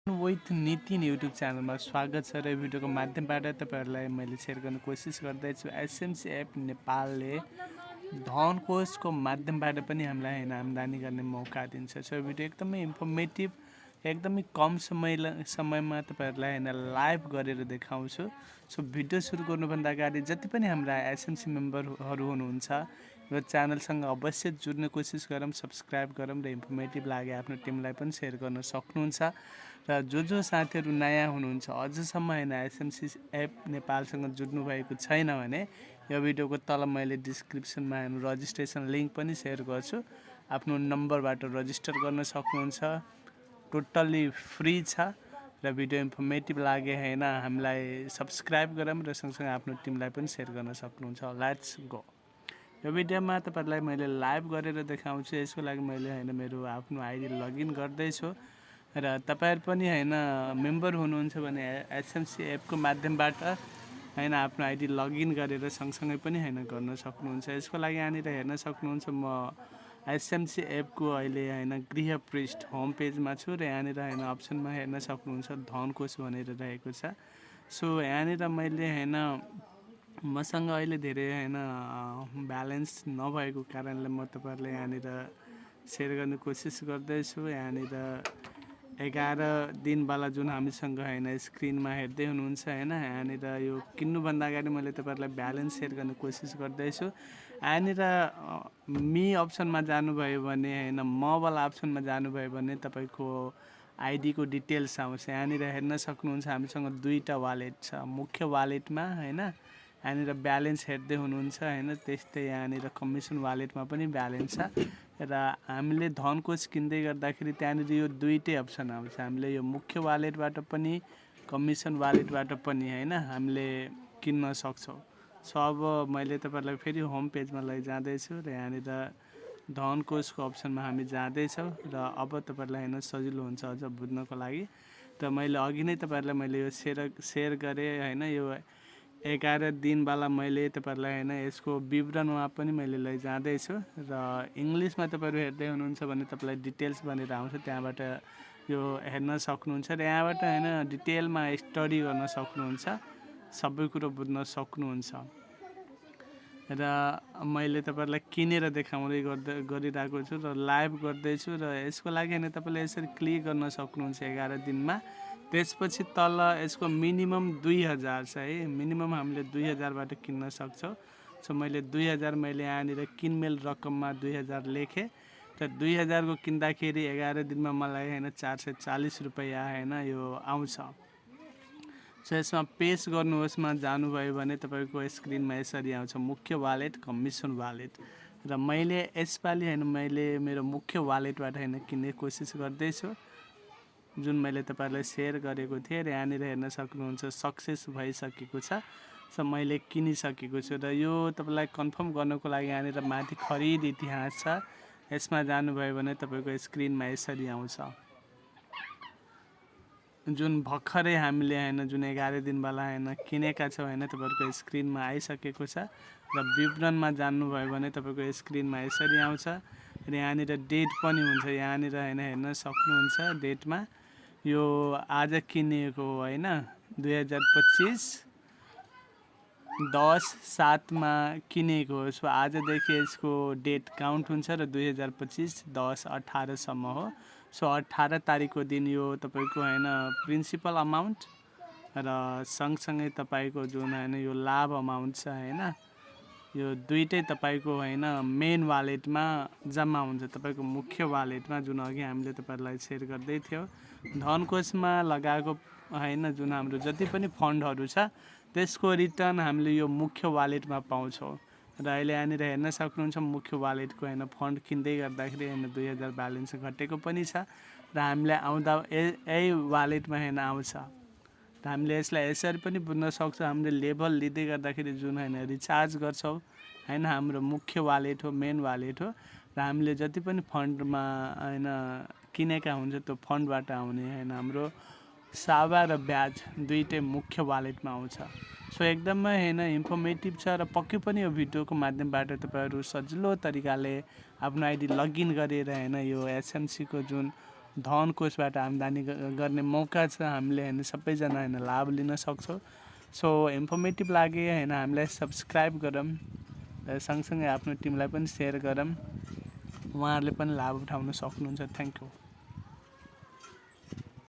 With Nitin YouTube च्यानलमा स्वागत छ र भिडियोको माध्यमबाट तपाईँहरूलाई मैले सेयर गर्ने कोसिस गर्दैछु। एसएमसी एप नेपालले धनकोषको माध्यमबाट पनि हामीलाई होइन आम्दानी गर्ने मौका दिन्छ। सो भिडियो एकदमै इन्फर्मेटिभ, एकदमै कम समयमा तपाईँहरूलाई होइन लाइभ गरेर देखाउँछु। सो भिडियो सुरु गर्नुभन्दा अगाडि जति पनि हाम्रा एसएमसी मेम्बरहरू हुनुहुन्छ यो च्यानलसँग अवश्य जुड्ने कोसिस गरौँ, सब्सक्राइब गरौँ र इन्फर्मेटिभ लागे आफ्नो टिमलाई पनि सेयर गर्न सक्नुहुन्छ। र जो साथीहरू नयाँ हुनुहुन्छ अझसम्म होइन एसएमसी एप नेपालसँग जुड्नु भएको छैन भने यो भिडियोको तल मैले डिस्क्रिप्सनमा रजिस्ट्रेसन लिङ्क पनि सेयर गर्छु। आफ्नो नम्बरबाट रजिस्टर गर्न सक्नुहुन्छ। टोटल्ली फ्री छ र भिडियो इन्फर्मेटिभ लागे होइन हामीलाई सब्सक्राइब गरौँ र सँगसँगै आफ्नो टिमलाई पनि सेयर गर्न सक्नुहुन्छ। Let's go. यो भिडियोमा तपाईँहरूलाई मैले लाइभ गरेर देखाउँछु। यसको लागि मैले होइन मेरो आफ्नो आइडी लगइन गर्दैछु र तपाईँहरू पनि होइन मेम्बर हुनुहुन्छ भने एसएमसी एपको माध्यमबाट होइन आफ्नो आइडी लगइन गरेर सँगसँगै पनि होइन गर्न सक्नुहुन्छ। यसको लागि यहाँनिर हेर्न सक्नुहुन्छ म एसएमसी एपको अहिले होइन गृह पृष्ठ होम पेजमा छु र यहाँनिर होइन अप्सनमा हेर्न सक्नुहुन्छ धनकोष भनेर रहेको छ। सो यहाँनिर मैले होइन मसँग अहिले धेरै होइन ब्यालेन्स नभएको कारणले म तपाईँहरूलाई यहाँनिर सेयर गर्ने कोसिस गर्दैछु। यहाँनिर 11 दिनवाला जुन हामीसँग होइन स्क्रिनमा हेर्दै हुनुहुन्छ होइन यहाँनिर यो किन्नुभन्दा अगाडि मैले तपाईँहरूलाई ब्यालेन्स सेयर गर्ने कोसिस गर्दैछु। यहाँनिर मी अप्सनमा जानुभयो भने होइन मवाला अप्सनमा जानुभयो भने तपाईँको आइडीको डिटेल्स आउँछ। यहाँनिर हेर्न सक्नुहुन्छ हामीसँग दुईवटा वालेट छ। मुख्य वालेटमा होइन यहाँनिर ब्यालेन्स हेर्दै हुनुहुन्छ होइन, त्यस्तै यहाँनिर कमिसन वालेटमा पनि ब्यालेन्स छ र हामीले धनकोष किन्दै गर्दाखेरि त्यहाँनिर यो दुईटै अप्सन आउँछ। हामीले यो मुख्य वालेटबाट पनि कमिसन वालेटबाट पनि होइन हामीले किन्न सक्छौँ। सो अब मैले तपाईँहरूलाई फेरि होम पेजमा लैजाँदैछु र यहाँनिर धनकोषको अप्सनमा हामी जाँदैछौँ र अब तपाईँहरूलाई होइन सजिलो हुन्छ अझ बुझ्नको लागि। र मैले अघि नै तपाईँहरूलाई मैले यो सेयर गरेँ होइन यो 11 दिनवाला मैले तपाईँहरूलाई होइन यसको विवरणमा पनि मैले लैजाँदैछु र इङ्ग्लिसमा तपाईँहरू हेर्दै हुनुहुन्छ भने तपाईँलाई डिटेल्स भनेर आउँछ, त्यहाँबाट यो हेर्न सक्नुहुन्छ र यहाँबाट होइन डिटेलमा स्टडी गर्न सक्नुहुन्छ, सबै कुरो बुझ्न सक्नुहुन्छ। र मैले तपाईँहरूलाई किनेर देखाउँदै गरिरहेको छु र लाइभ गर्दैछु र यसको लागि होइन तपाईँले यसरी क्लिक गर्न सक्नुहुन्छ 11 दिनमा। त्यसपछि तल यसको मिनिमम 2000 छ है, मिनिमम हामीले 2000बाट किन्न सक्छौँ। सो मैले 2000 मैले यहाँनिर किनमेल रकममा 2000 लेखेँ र 2000 को किन्दाखेरि 11 दिनमा मलाई होइन 440 रुपियाँ होइन यो आउँछ। सो यसमा पेस गर्नुहोस्मा जानुभयो भने तपाईँको स्क्रिनमा यसरी आउँछ मुख्य वालेट, कमिसन वालेट र मैले यसपालि होइन मैले मेरो मुख्य वालेटबाट होइन किन्ने कोसिस गर्दैछु जुन मैले तपाईँहरूलाई सेयर गरेको थिएँ र यहाँनिर हेर्न सक्नुहुन्छ सक्सेस भइसकेको छ। सो मैले किनिसकेको छु र यो तपाईँलाई कन्फर्म गर्नको लागि यहाँनिर माथि खरिद इतिहास छ, यसमा जानुभयो भने तपाईँको स्क्रिनमा यसरी आउँछ। जुन भर्खरै हामीले होइन जुन 11 दिनवाला होइन किनेका छौँ होइन तपाईँहरूको स्क्रिनमा आइसकेको छ र विवरणमा जान्नुभयो भने तपाईँको स्क्रिनमा यसरी आउँछ र यहाँनिर डेट पनि हुन्छ। यहाँनिर होइन हेर्न सक्नुहुन्छ डेटमा यो आज किनिएको होइन 2025 10/7 किनेको हो। सो आजदेखि यसको डेट काउन्ट हुन्छ र 2025 10/18सम्म हो। सो 18 तारिकको दिन यो तपाईँको होइन प्रिन्सिपल अमाउन्ट र सँगसँगै तपाईँको जुन होइन यो लाभ अमाउन्ट छ होइन यो दुईटै तपाईँको होइन मेन वालेटमा जम्मा हुन्छ, तपाईँको मुख्य वालेटमा जुन अघि हामीले तपाईँहरूलाई सेयर गर्दै थियौँ। धनकोषमा लगाएको होइन जुन हाम्रो जति पनि फन्डहरू छ त्यसको रिटर्न हामीले यो मुख्य वालेटमा पाउँछौँ र अहिले यहाँनिर हेर्न सक्नुहुन्छ मुख्य वालेटको होइन फन्ड किन्दै गर्दाखेरि होइन 2000 ब्यालेन्स घटेको पनि छ र हामीलाई आउँदा यही वालेटमा होइन आउँछ र हामीले यसलाई यसरी पनि बुझ्न सक्छौँ। हामीले लेभल लिँदै गर्दाखेरि जुन होइन रिचार्ज गर्छौँ होइन हाम्रो मुख्य वालेट हो, मेन वालेट हो र हामीले जति पनि फन्डमा होइन किनेका हुन्छ त्यो फन्डबाट आउने होइन हाम्रो सावा र ब्याज दुईटै मुख्य वालेटमा आउँछ। सो एकदमै होइन इन्फर्मेटिभ छ र पक्कै पनि यो भिडियोको माध्यमबाट तपाईँहरू सजिलो तरिकाले आफ्नो आइडी लगइन गरेर होइन यो एसएमसीको जुन धन कोषबाट आम्दानी गर्ने मौका छ। हामीले होइन सबैजना होइन लाभ लिन सक्छौँ। सो इन्फर्मेटिभ लागे होइन हामीलाई सब्सक्राइब गरौँ र सँगसँगै आफ्नो टिमलाई पनि सेयर गरौँ, उहाँहरूले पनि लाभ उठाउन सक्नुहुन्छ। Thank you.